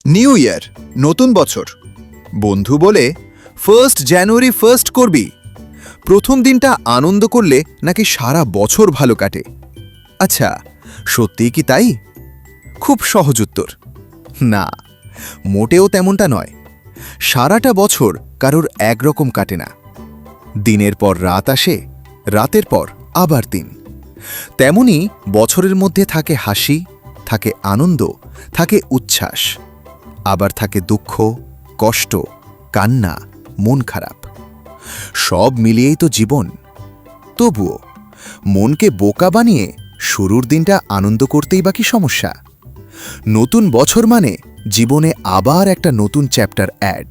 New year, নতুন বছর। বন্ধু বলে 1 জানুয়ারি ফার্স্ট করবি। প্রথম দিনটা আনন্দ করলে নাকি সারা বছর ভালো কাটে। আচ্ছা, সত্যিই কি তাই? খুব সহজ উত্তর, না, মোটেও তেমনটা নয়। সারাটা বছর কারোর একরকম কাটে না। দিনের পর রাত আসে, রাতের পর আবার দিন। তেমনি বছরের মধ্যে থাকে হাসি, থাকে আনন্দ, থাকে উচ্ছ্বাস, আবার থাকে দুঃখ, কষ্ট, কান্না, মন খারাপ। সব মিলিয়েই তো জীবন। তবুও মনকে বোকা বানিয়ে শুরুর দিনটা আনন্দ করতেই বা কি সমস্যা? নতুন বছর মানে জীবনে আবার একটা নতুন চ্যাপ্টার অ্যাড।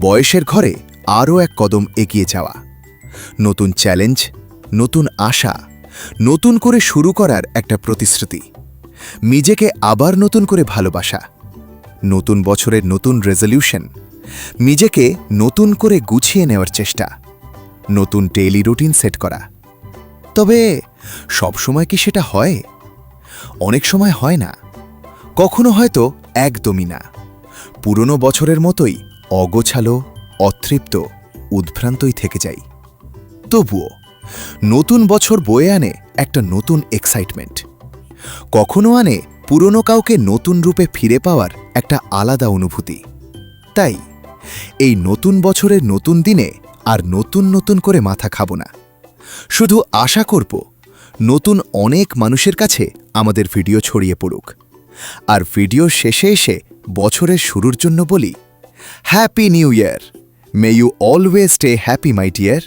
বয়সের ঘরে আরও এক কদম এগিয়ে যাওয়া। নতুন চ্যালেঞ্জ, নতুন আশা, নতুন করে শুরু করার একটা প্রতিশ্রুতি। নিজেকে আবার নতুন করে ভালোবাসা। নতুন বছরের নতুন রেজলিউশন। নিজেকে নতুন করে গুছিয়ে নেওয়ার চেষ্টা। নতুন ডেইলি রুটিন সেট করা। তবে সবসময় কি সেটা হয়? অনেক সময় হয় না। কখনো হয়তো একদমই না। পুরনো বছরের মতোই অগোছালো, অতৃপ্ত, উদ্ভ্রান্তই থেকে যাই। তবুও নতুন বছর বয়ে আনে একটা নতুন এক্সাইটমেন্ট। কখনো আনে পুরনো কাউকে নতুন রূপে ফিরে পাওয়ার একটা আলাদা অনুভূতি। তাই এই নতুন বছরের নতুন দিনে আর নতুন নতুন করে মাথা খাব না। শুধু আশা করব নতুন অনেক মানুষের কাছে আমাদের ভিডিও ছড়িয়ে পড়ুক। আর ভিডিওর শেষে এসে বছরের শুরুর জন্য বলি, happy new year! May you always stay happy my deer.